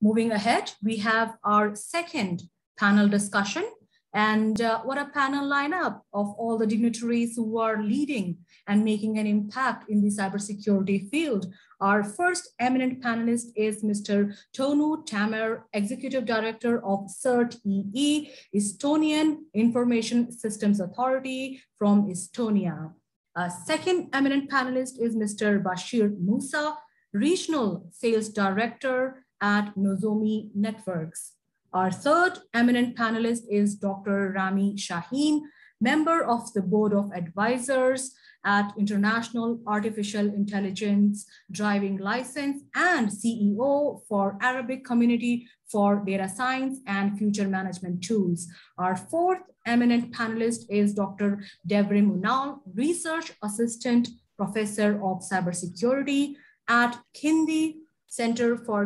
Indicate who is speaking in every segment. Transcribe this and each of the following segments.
Speaker 1: Moving ahead, we have our second panel discussion. And what a panel lineup of all the dignitaries who are leading and making an impact in the cybersecurity field. Our first eminent panelist is Mr. Tõnu Tammer, Executive Director of CERT-EE, Estonian Information Systems Authority from Estonia. Our second eminent panelist is Mr. Bachir Moussa, Regional Sales Director at Nozomi Networks. Our third eminent panelist is Dr. Rami Shaheen, member of the Board of Advisors at International Artificial Intelligence Driving License and CEO for Arabic Community for Data Science and Future Management Tools. Our fourth eminent panelist is Dr. Devrim Unal, Research Assistant Professor of Cybersecurity at KINDI, Center for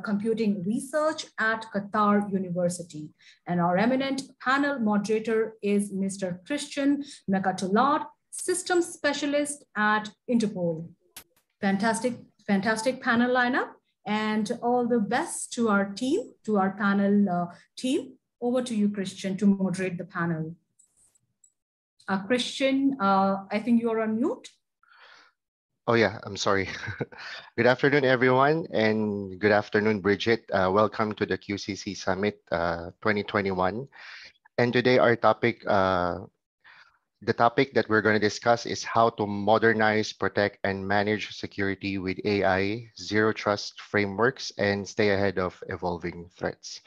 Speaker 1: Computing Research at Qatar University. And our eminent panel moderator is Mr. Christian Macatulad, Systems Specialist at Interpol. Fantastic panel lineup, and all the best to our team, to our panel team. Over to you, Christian, to moderate the panel. Christian, I think you are on mute.
Speaker 2: Oh yeah, I'm sorry. Good afternoon, everyone, and good afternoon, Bridget. Welcome to the QCC Summit 2021. And today our topic, the topic that we're going to discuss is how to modernize, protect, and manage security with AI, zero trust frameworks, and stay ahead of evolving threats.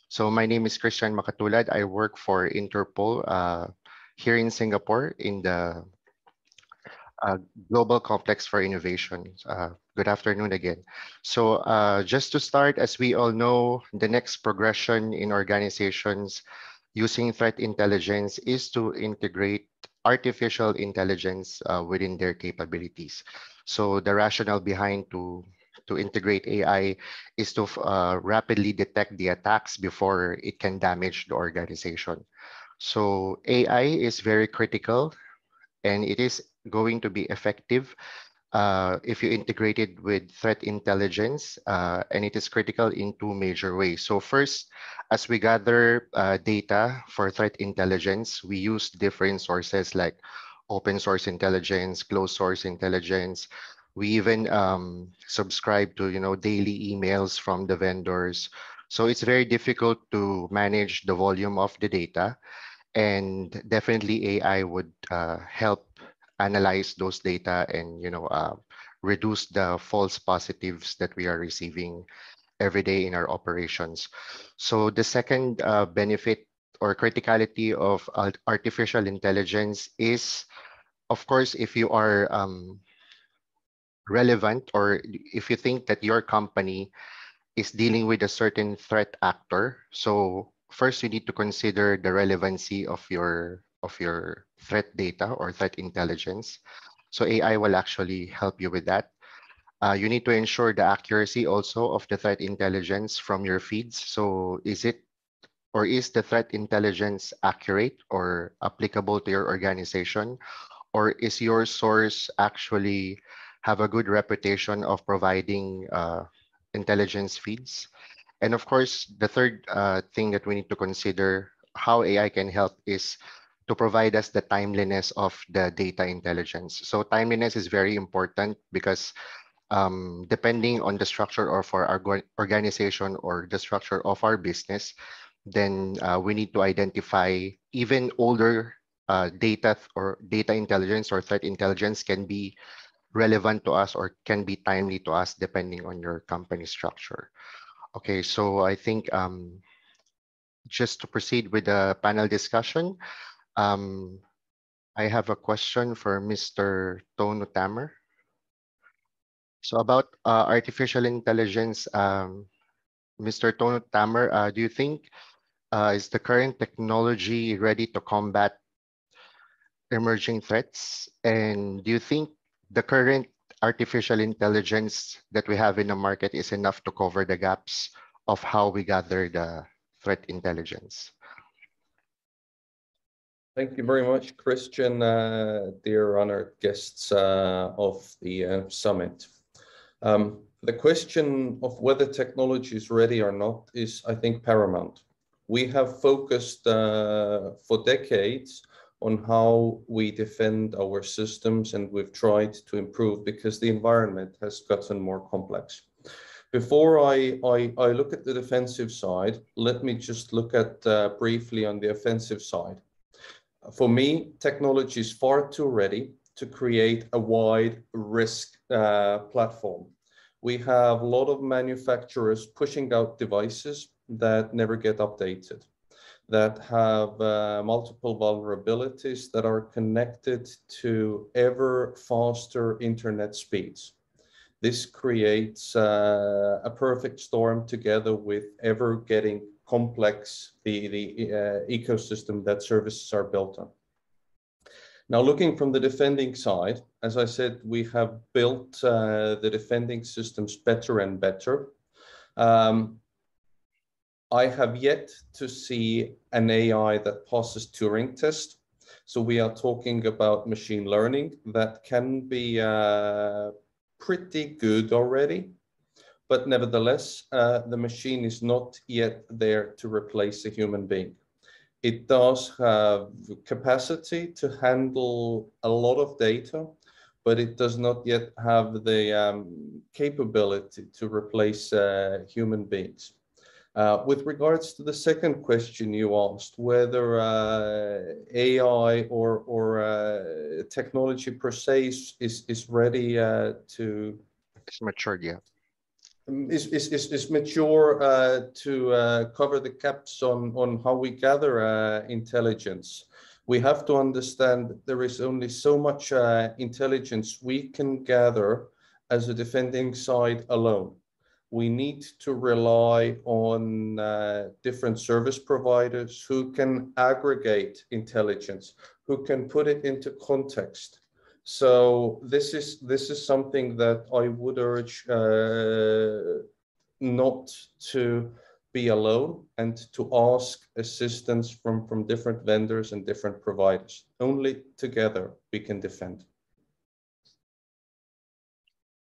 Speaker 2: So my name is Christian Macatulad. I work for Interpol here in Singapore in the Global Complex for Innovation. Good afternoon again. So just to start, as we all know, the next progression in organizations using threat intelligence is to integrate artificial intelligence within their capabilities. So the rationale behind to integrate AI is to rapidly detect the attacks before it can damage the organization. So AI is very critical, and it is going to be effective if you integrate it with threat intelligence, and it is critical in two major ways. So first, as we gather data for threat intelligence, we use different sources like open source intelligence, closed source intelligence. We even subscribe to daily emails from the vendors. So it's very difficult to manage the volume of the data, and definitely AI would help analyze those data and reduce the false positives that we are receiving every day in our operations. So the second benefit or criticality of artificial intelligence is, of course, if you are relevant, or if you think that your company is dealing with a certain threat actor. So first, you need to consider the relevancy of your threat data or threat intelligence. So AI will actually help you with that. You need to ensure the accuracy also of the threat intelligence from your feeds. So is the threat intelligence accurate or applicable to your organization? Or is your source actually have a good reputation of providing intelligence feeds? And of course, the third thing that we need to consider how AI can help is to provide us the timeliness of the data intelligence. So timeliness is very important because depending on the structure of our organization or the structure of our business, then we need to identify even older data or data intelligence or threat intelligence can be relevant to us or can be timely to us depending on your company structure. Okay, so I think just to proceed with the panel discussion, I have a question for Mr. Tõnu Tammer. So about artificial intelligence, Mr. Tõnu Tammer, do you think is the current technology ready to combat emerging threats? And do you think the current artificial intelligence that we have in the market is enough to cover the gaps of how we gather the threat intelligence?
Speaker 3: Thank you very much, Christian, dear honored guests of the summit. The question of whether technology is ready or not is, I think, paramount. We have focused for decades on how we defend our systems, and we've tried to improve because the environment has gotten more complex. Before I look at the defensive side, let me just look at briefly on the offensive side. For me, technology is far too ready to create a wide risk platform. We have a lot of manufacturers pushing out devices that never get updated, that have multiple vulnerabilities that are connected to ever faster internet speeds. This creates a perfect storm together with ever getting complex the ecosystem that services are built on. Now, looking from the defending side, as I said, we have built the defending systems better and better. I have yet to see an AI that passes Turing test. So we are talking about machine learning that can be pretty good already, but nevertheless, the machine is not yet there to replace a human being. It does have capacity to handle a lot of data, but it does not yet have the capability to replace human beings. With regards to the second question you asked, whether AI or technology per se is ready to...
Speaker 2: It's matured, yeah.
Speaker 3: Is mature to cover the gaps on how we gather intelligence. We have to understand that there is only so much intelligence we can gather as a defending side alone. We need to rely on different service providers who can aggregate intelligence, who can put it into context. So this is something that I would urge not to be alone and to ask assistance from different vendors and different providers. Only together we can defend.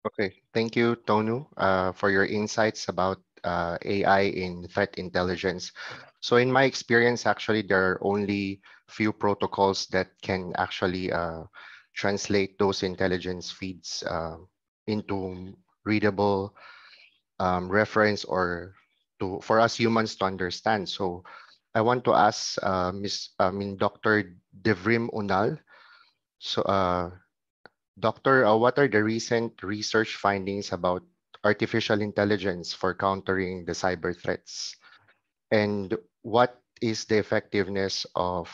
Speaker 2: Okay, thank you, Tõnu, for your insights about AI in threat intelligence. So in my experience, actually, there are only few protocols that can actually translate those intelligence feeds into readable reference or for us humans to understand. So I want to ask Dr. Devrim Unal. So Doctor, what are the recent research findings about artificial intelligence for countering the cyber threats? And what is the effectiveness of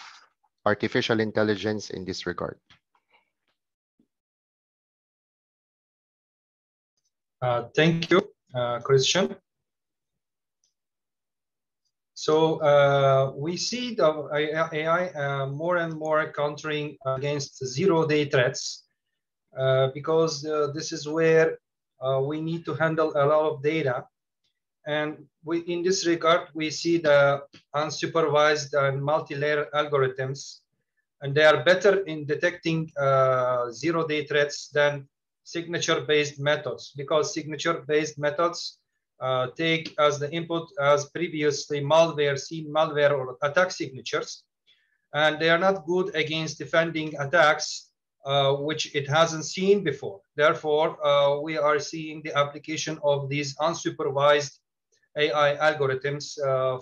Speaker 2: artificial intelligence in this regard?
Speaker 4: Thank you, Christian. So we see the AI more and more countering against zero-day threats because this is where we need to handle a lot of data. And in this regard, we see the unsupervised and multi-layer algorithms, and they are better in detecting zero-day threats than signature-based methods, because signature-based methods take as the input as previously malware, seen malware or attack signatures, and they are not good against defending attacks which it hasn't seen before. Therefore, we are seeing the application of these unsupervised AI algorithms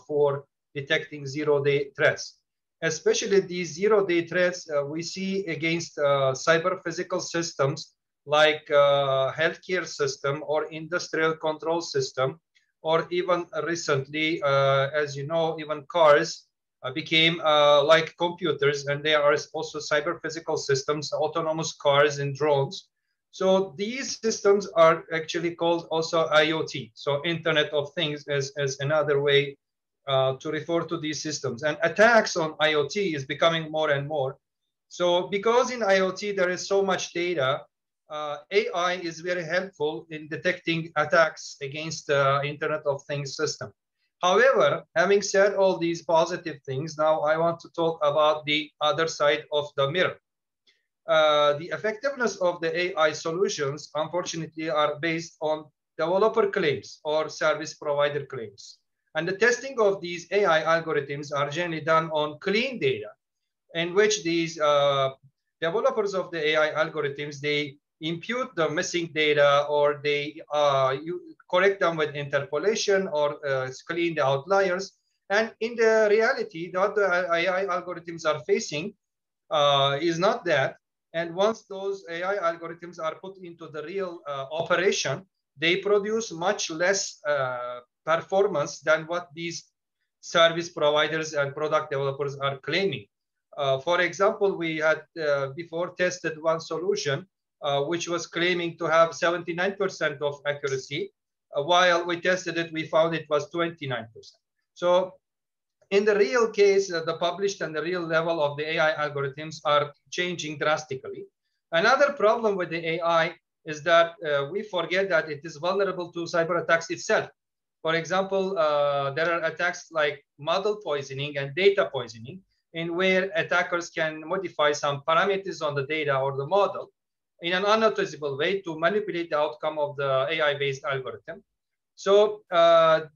Speaker 4: for detecting zero-day threats. Especially these zero-day threats we see against cyber physical systems like healthcare system or industrial control system, or even recently, as you know, even cars became like computers, and there are also cyber physical systems, autonomous cars and drones. So these systems are actually called also IoT, so Internet of Things as another way to refer to these systems. And attacks on IoT is becoming more and more. So because in IoT there is so much data, AI is very helpful in detecting attacks against the Internet of Things system. However, having said all these positive things, now I want to talk about the other side of the mirror. The effectiveness of the AI solutions, unfortunately, are based on developer claims or service provider claims. And the testing of these AI algorithms are generally done on clean data, in which these developers of the AI algorithms, they impute the missing data, or they correct them with interpolation, or clean the outliers. And in the reality, what the AI algorithms are facing is not that. And once those AI algorithms are put into the real operation, they produce much less performance than what these service providers and product developers are claiming. For example, we had before tested one solution which was claiming to have 79% of accuracy. While we tested it, we found it was 29%. So in the real case, the published and the real level of the AI algorithms are changing drastically. Another problem with the AI is that we forget that it is vulnerable to cyber attacks itself. For example, there are attacks like model poisoning and data poisoning, in where attackers can modify some parameters on the data or the model in an unnoticeable way to manipulate the outcome of the AI-based algorithm. So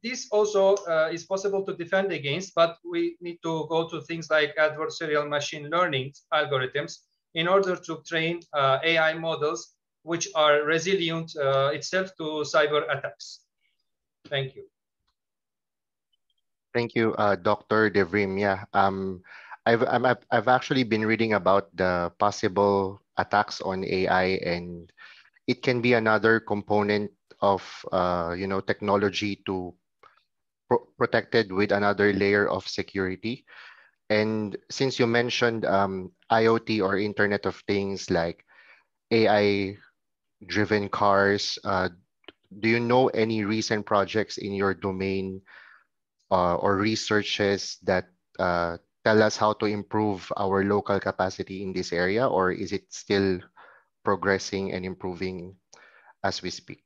Speaker 4: this also is possible to defend against, but we need to go to things like adversarial machine learning algorithms in order to train AI models which are resilient itself to cyber attacks. Thank you.
Speaker 2: Thank you, Dr. Devrim. Yeah, I've actually been reading about the possible attacks on AI, and it can be another component of technology to protected with another layer of security. And since you mentioned IoT or Internet of Things like AI-driven cars, do you know any recent projects in your domain or researches that tell us how to improve our local capacity in this area, or is it still progressing and improving as we speak?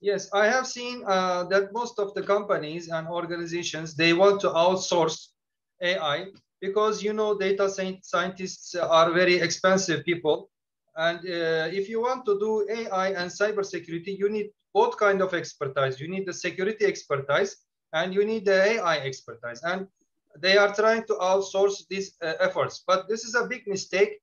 Speaker 4: Yes, I have seen that most of the companies and organizations, they want to outsource AI because, data scientists are very expensive people. And if you want to do AI and cybersecurity, you need both kind of expertise. You need the security expertise and you need the AI expertise. And they are trying to outsource these efforts. But this is a big mistake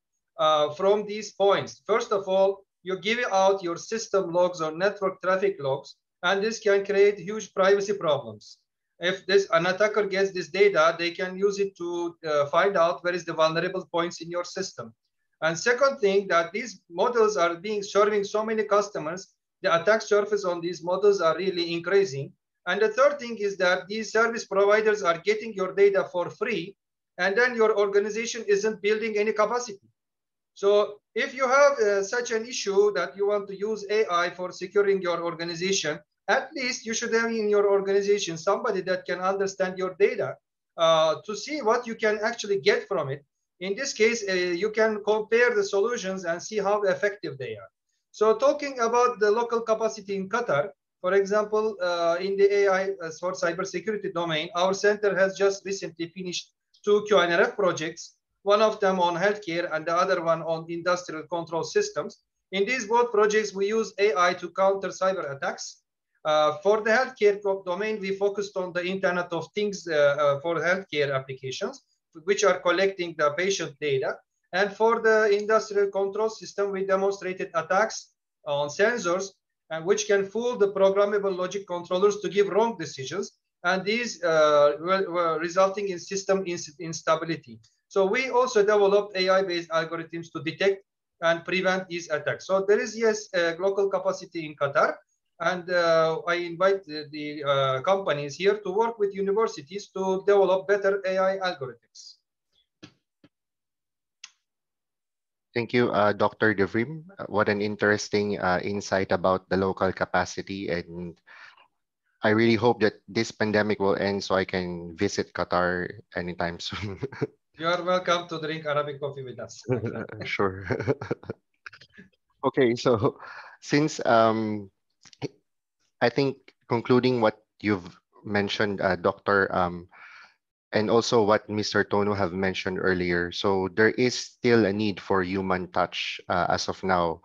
Speaker 4: from these points. First of all, you give out your system logs or network traffic logs, and this can create huge privacy problems. If an attacker gets this data, they can use it to find out where is the vulnerable points in your system. And second thing, that these models are serving so many customers, the attack surface on these models are really increasing. And the third thing is that these service providers are getting your data for free, and then your organization isn't building any capacity. So if you have such an issue that you want to use AI for securing your organization, at least you should have in your organization somebody that can understand your data to see what you can actually get from it. In this case, you can compare the solutions and see how effective they are. So talking about the local capacity in Qatar, for example, in the AI for cybersecurity domain, our center has just recently finished 2 QNRF projects, one of them on healthcare and the other one on industrial control systems. In these both projects, we use AI to counter cyber attacks. For the healthcare domain, we focused on the Internet of Things for healthcare applications, which are collecting the patient data. And for the industrial control system, we demonstrated attacks on sensors, and which can fool the programmable logic controllers to give wrong decisions. And these were resulting in system instability. So we also developed AI-based algorithms to detect and prevent these attacks. So there is, yes, local capacity in Qatar. And I invite the companies here to work with universities to develop better AI algorithms.
Speaker 2: Thank you, Dr. Devrim. What an interesting insight about the local capacity. And I really hope that this pandemic will end so I can visit Qatar anytime soon.
Speaker 4: You are welcome to drink Arabic coffee with us.
Speaker 2: Sure. Okay, so since I think concluding what you've mentioned, Doctor, and also what Mr. Tõnu have mentioned earlier, so there is still a need for human touch as of now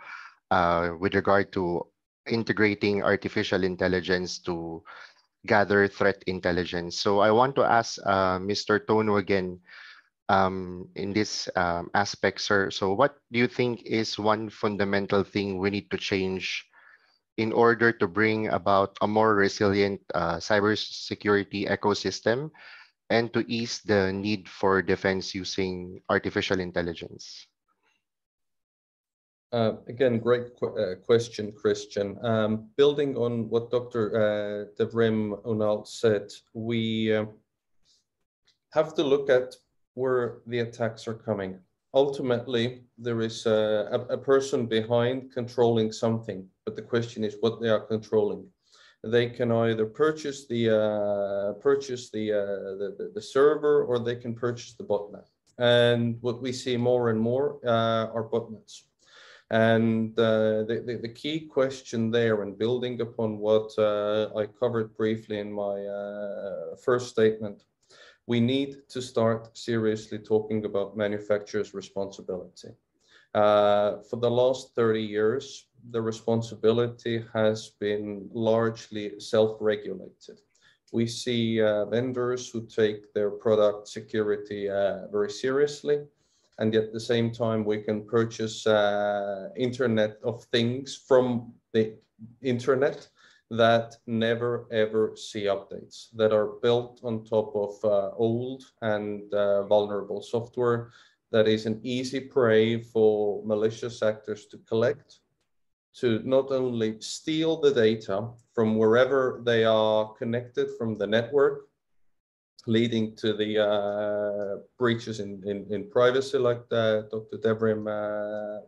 Speaker 2: with regard to integrating artificial intelligence to gather threat intelligence. So I want to ask Mr. Tõnu again in this aspect, sir. So what do you think is one fundamental thing we need to change in order to bring about a more resilient cybersecurity ecosystem and to ease the need for defense using artificial intelligence?
Speaker 3: Again, great question, Christian. Building on what Dr. Devrim Unal said, we have to look at where the attacks are coming. Ultimately, there is a person behind controlling something, but the question is what they are controlling. They can either purchase the server, or they can purchase the botnet. And what we see more and more are botnets. And the key question there, and building upon what I covered briefly in my first statement, we need to start seriously talking about manufacturers' responsibility. For the last 30 years, the responsibility has been largely self-regulated. We see vendors who take their product security very seriously. And at the same time, we can purchase Internet of Things from the internet that never ever see updates, that are built on top of old and vulnerable software that is an easy prey for malicious actors to collect, to not only steal the data from wherever they are connected from the network, leading to the breaches in privacy, like Dr. Devrim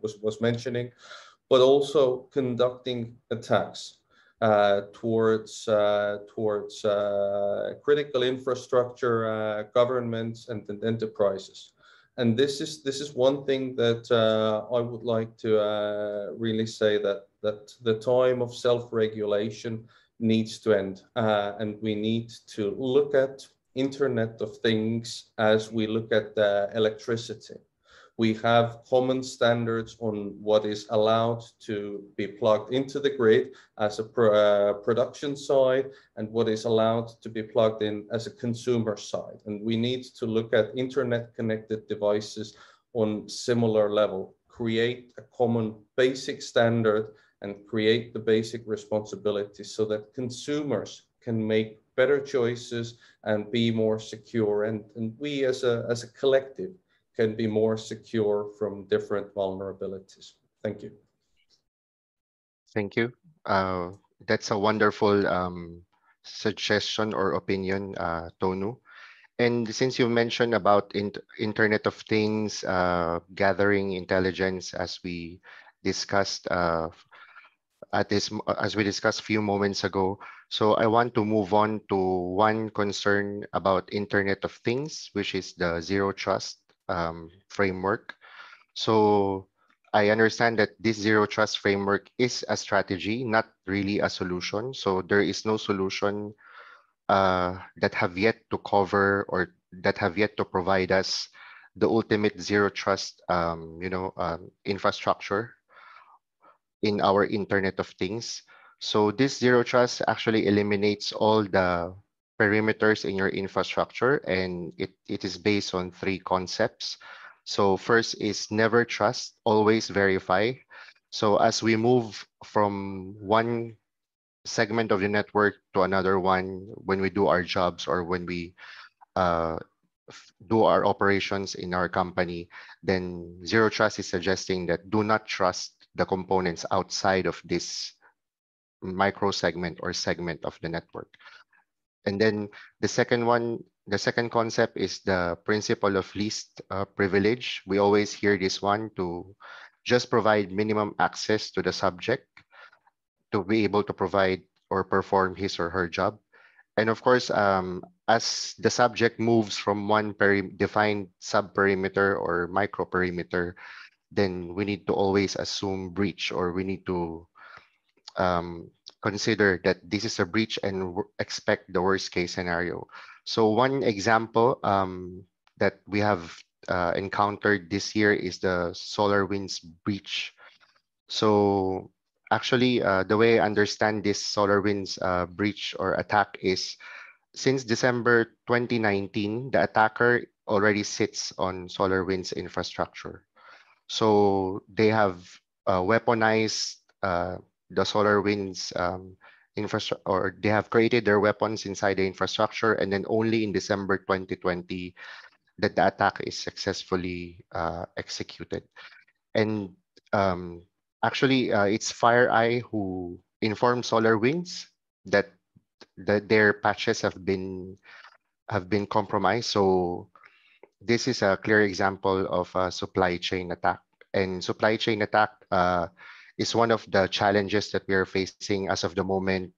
Speaker 3: was mentioning, but also conducting attacks towards critical infrastructure, governments, and enterprises. And this is one thing that I would like to really say, that the time of self-regulation needs to end, and we need to look at Internet of Things as we look at electricity. We have common standards on what is allowed to be plugged into the grid as a production side, and what is allowed to be plugged in as a consumer side. And we need to look at internet connected devices on similar level, create a common basic standard, and create the basic responsibility so that consumers can make better choices and be more secure. And we as a collective can be more secure from different vulnerabilities. Thank you.
Speaker 2: Thank you. That's a wonderful suggestion or opinion, Tõnu. And since you mentioned about Internet of Things, gathering intelligence, as we discussed as we discussed a few moments ago, so I want to move on to one concern about Internet of Things, which is the Zero Trust framework. So I understand that this Zero Trust framework is a strategy, not really a solution. So there is no solution that have yet to cover, or that have yet to provide us the ultimate Zero Trust infrastructure in our Internet of Things. So this Zero Trust actually eliminates all the perimeters in your infrastructure, and it is based on 3 concepts. So first is never trust, always verify. So as we move from one segment of the network to another one, when we do our jobs or when we do our operations in our company, then Zero Trust is suggesting that do not trust the components outside of this micro segment or segment of the network. And then the second concept is the principle of least privilege. We always hear this one, to just provide minimum access to the subject to be able to provide or perform his or her job. And of course, as the subject moves from one defined sub-perimeter or micro-perimeter, then we need to always assume breach, or we need to consider that this is a breach and expect the worst case scenario. So one example that we have encountered this year is the SolarWinds breach. So actually, the way I understand this SolarWinds breach or attack is, since December 2019, the attacker already sits on SolarWinds infrastructure. So they have weaponized the SolarWinds infrastructure, or they have created their weapons inside the infrastructure, and then only in December 2020 that the attack is successfully executed. And actually, it's FireEye who informed SolarWinds that their patches have been compromised. So this is a clear example of a supply chain attack. And supply chain attack is one of the challenges that we are facing as of the moment.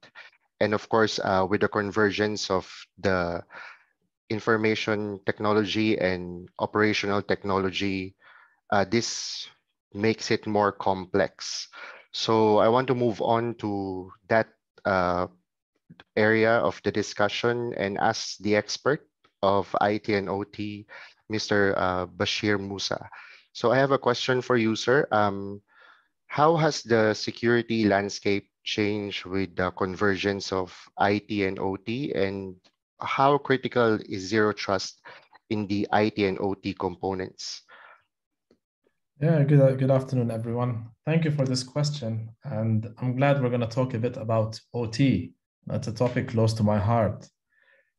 Speaker 2: And of course, with the convergence of the information technology and operational technology, this makes it more complex. So I want to move on to that area of the discussion and ask the expert of IT and OT, Mr. Bachir Moussa. So I have a question for you, sir. How has the security landscape changed with the convergence of IT and OT, and how critical is zero trust in the IT and OT components?
Speaker 5: Yeah, good afternoon, everyone. Thank you for this question. And I'm glad we're going to talk a bit about OT. That's a topic close to my heart.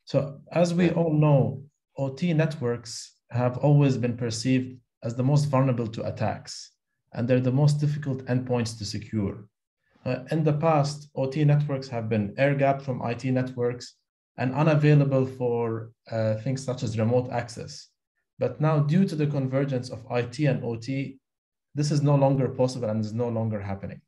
Speaker 5: So as we all know, OT networks have always been perceived as the most vulnerable to attacks, and they're the most difficult endpoints to secure. In the past, OT networks have been air-gapped from IT networks and unavailable for things such as remote access. But now, due to the convergence of IT and OT, this is no longer possible and is no longer happening.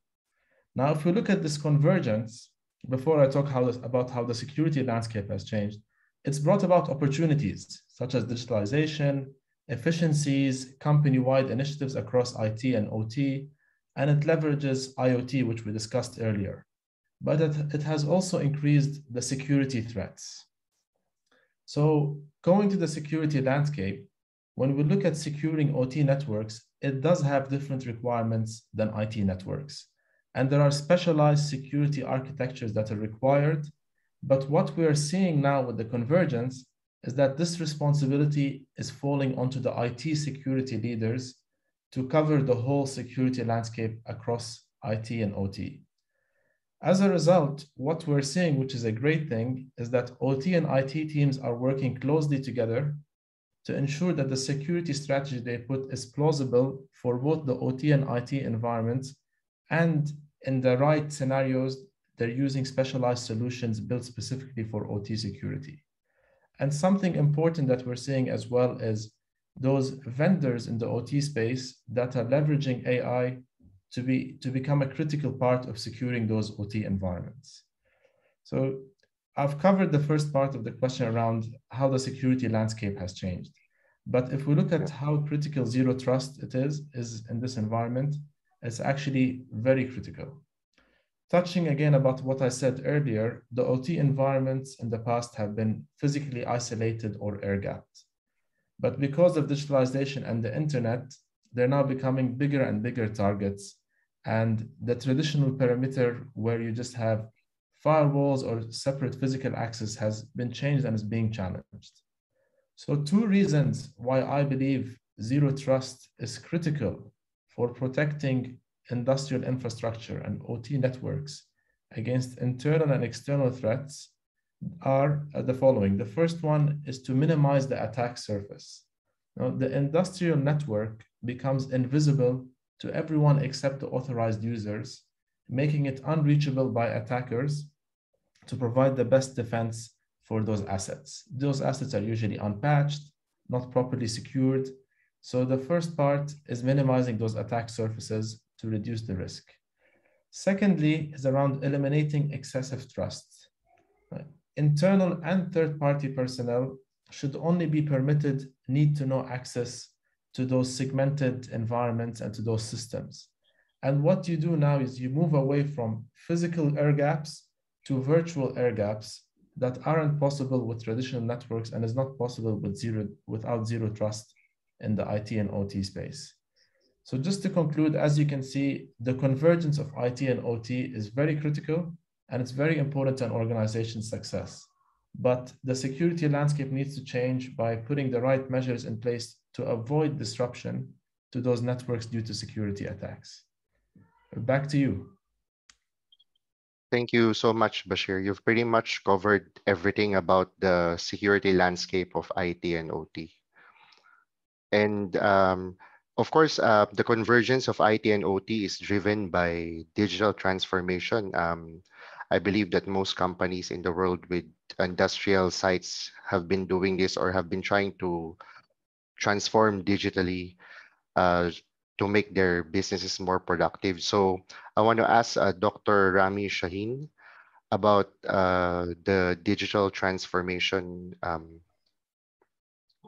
Speaker 5: Now, if we look at this convergence, before I talk about how the security landscape has changed, it's brought about opportunities such as digitalization, efficiencies, company-wide initiatives across IT and OT, and it leverages IoT, which we discussed earlier. But it has also increased the security threats. So going to the security landscape, when we look at securing OT networks, it does have different requirements than IT networks. And there are specialized security architectures that are required. But what we are seeing now with the convergence is that this responsibility is falling onto the IT security leaders to cover the whole security landscape across IT and OT. As a result, what we're seeing, which is a great thing, is that OT and IT teams are working closely together to ensure that the security strategy they put is plausible for both the OT and IT environments, and in the right scenarios, they're using specialized solutions built specifically for OT security. And something important that we're seeing as well is those vendors in the OT space that are leveraging AI to become a critical part of securing those OT environments. So I've covered the first part of the question around how the security landscape has changed. But if we look at how critical zero trust it is in this environment, it's actually very critical. Touching again about what I said earlier, the OT environments in the past have been physically isolated or air-gapped. But because of digitalization and the internet, they're now becoming bigger and bigger targets. And the traditional perimeter where you just have firewalls or separate physical access has been changed and is being challenged. So two reasons why I believe zero trust is critical for protecting industrial infrastructure and OT networks against internal and external threats are the following. The first one is to minimize the attack surface. Now, the industrial network becomes invisible to everyone except the authorized users, making it unreachable by attackers to provide the best defense for those assets. Those assets are usually unpatched, not properly secured. So the first part is minimizing those attack surfaces to reduce the risk. Secondly is around eliminating excessive trust. Internal and third-party personnel should only be permitted need-to-know access to those segmented environments and to those systems. And what you do now is you move away from physical air gaps to virtual air gaps that aren't possible with traditional networks and is not possible with without zero trust in the IT and OT space. So just to conclude, as you can see, the convergence of IT and OT is very critical, and it's very important to an organization's success. But the security landscape needs to change by putting the right measures in place to avoid disruption to those networks due to security attacks. Back to you.
Speaker 2: Thank you so much, Bachir. You've pretty much covered everything about the security landscape of IT and OT. And of course, the convergence of IT and OT is driven by digital transformation. I believe that most companies in the world with industrial sites have been doing this or have been trying to transform digitally to make their businesses more productive. So I want to ask Dr. Rami Shaheen about the digital transformation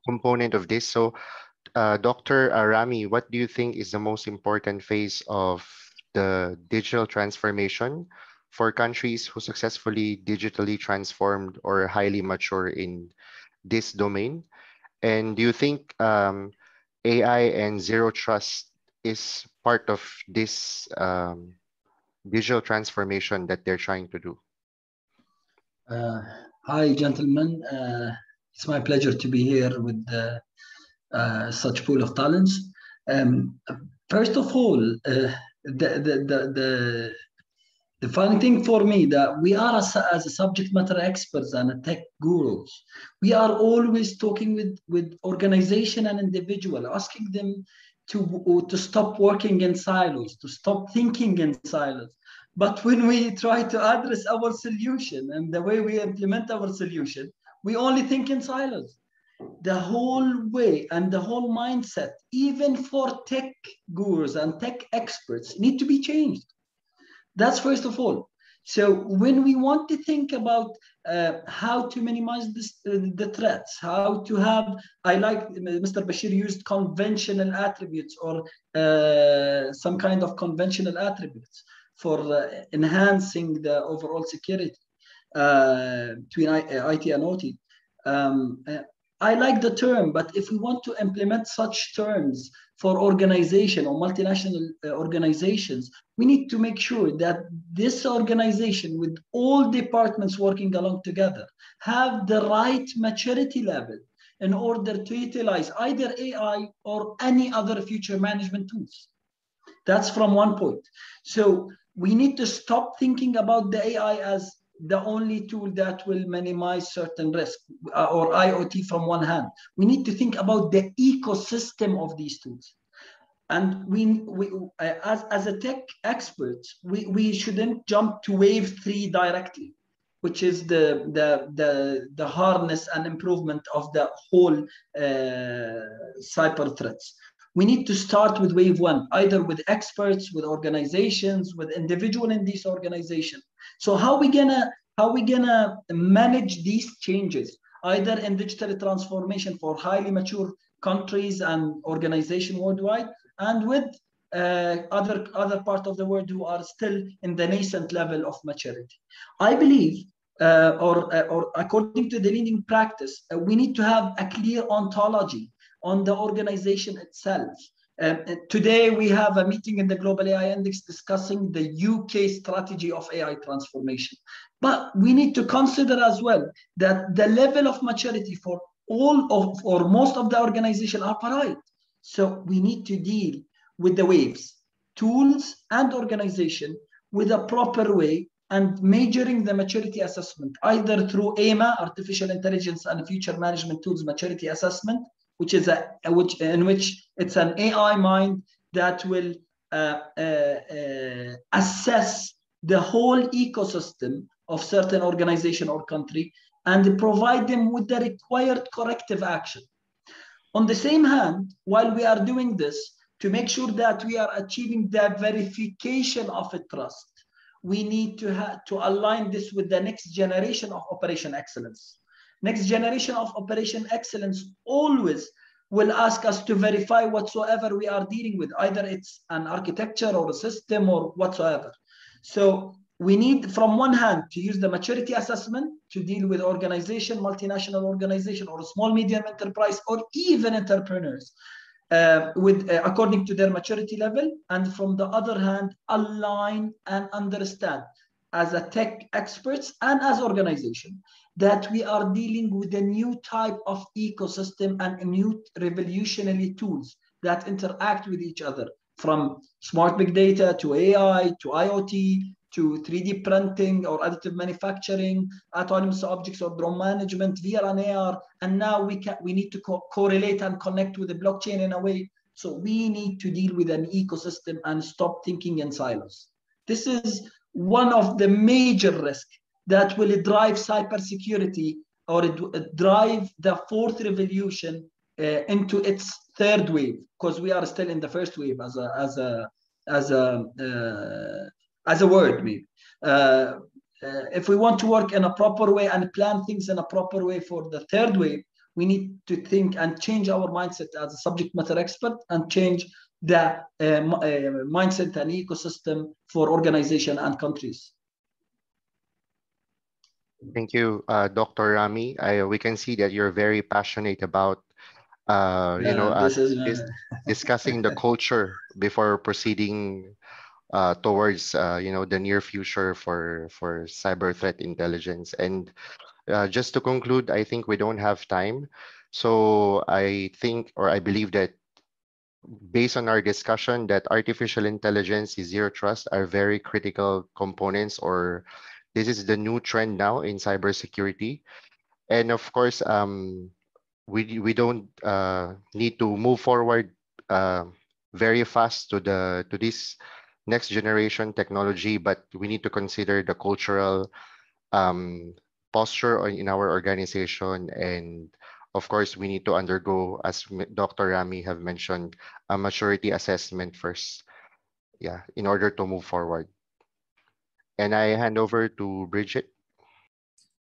Speaker 2: component of this. So Dr. Rami, what do you think is the most important phase of the digital transformation for countries who successfully digitally transformed or highly mature in this domain? And do you think AI and zero trust is part of this digital transformation that they're trying to do?
Speaker 6: Hi, gentlemen. It's my pleasure to be here with such pool of talents. First of all, the funny thing for me that we are as a subject matter experts and tech gurus, we are always talking with organization and individual, asking them to stop working in silos, to stop thinking in silos. But when we try to address our solution and the way we implement our solution, we only think in silos. The whole way and the whole mindset, even for tech gurus and tech experts, need to be changed. That's first of all. So when we want to think about how to minimize the threats, how to have, I like Mr. Bachir used conventional attributes or some kind of conventional attributes for enhancing the overall security between IT and OT. I like the term, but if we want to implement such terms for organization or multinational organizations, we need to make sure that this organization with all departments working along together have the right maturity level in order to utilize either AI or any other future management tools. That's from one point. So we need to stop thinking about the AI as the only tool that will minimize certain risk or IoT from one hand. We need to think about the ecosystem of these tools. And as a tech expert, we shouldn't jump to wave 3 directly, which is the harness and improvement of the whole cyber threats. We need to start with wave 1, either with experts, with organizations, with individuals in this organization. So how we gonna manage these changes, either in digital transformation for highly mature countries and organizations worldwide, and with other part of the world who are still in the nascent level of maturity. I believe, or according to the leading practice, we need to have a clear ontology on the organization itself. Today, we have a meeting in the Global AI Index discussing the UK strategy of AI transformation. But we need to consider as well that the level of maturity for all of, or most of the organization are varied. So we need to deal with the waves, tools and organization with a proper way and measuring the maturity assessment, either through AMA, Artificial Intelligence and Future Management Tools Maturity Assessment, which is in which it's an AI mind that will assess the whole ecosystem of certain organization or country and provide them with the required corrective action. On the same hand, while we are doing this, to make sure that we are achieving the verification of a trust, we need to align this with the next generation of operation excellence. Next generation of operation excellence always will ask us to verify whatsoever we are dealing with, either it's an architecture or a system or whatsoever. So we need, from one hand, to use the maturity assessment to deal with organization, multinational organization, or small, medium enterprise, or even entrepreneurs. according to their maturity level, and from the other hand, align and understand as a tech experts and as organization that we are dealing with a new type of ecosystem and new revolutionary tools that interact with each other, from smart big data to AI to IoT to 3D printing or additive manufacturing, autonomous objects or drone management, VR and AR. And now we need to correlate and connect with the blockchain in a way. So we need to deal with an ecosystem and stop thinking in silos. This is one of the major risks that will drive cybersecurity or drive the fourth revolution into its third wave, because we are still in the first wave as a word, maybe. If we want to work in a proper way and plan things in a proper way for the third wave, we need to think and change our mindset as a subject matter expert and change the mindset and ecosystem for organization and countries.
Speaker 2: Thank you, Dr. Rami. We can see that you're very passionate about discussing the culture before proceeding towards the near future for cyber threat intelligence. And just to conclude, I think we don't have time. So I think, or I believe that based on our discussion, that artificial intelligence and zero trust are very critical components, or this is the new trend now in cybersecurity. And of course, we don't need to move forward very fast to this next generation technology, but we need to consider the cultural posture in our organization. And of course, we need to undergo, as Dr. Rami have mentioned, a maturity assessment first, in order to move forward. And I hand over to Bridget.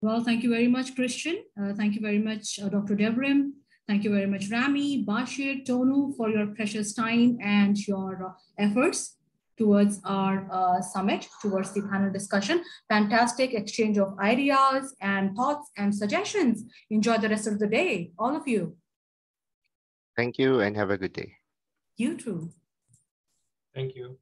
Speaker 1: Well, thank you very much, Christian. Thank you very much, Dr. Devrim. Thank you very much, Rami, Bachir, Tõnu, for your precious time and your efforts towards our summit, towards the panel discussion. Fantastic exchange of ideas and thoughts and suggestions. Enjoy the rest of the day, all of you.
Speaker 2: Thank you and have a good day.
Speaker 1: You too.
Speaker 4: Thank you.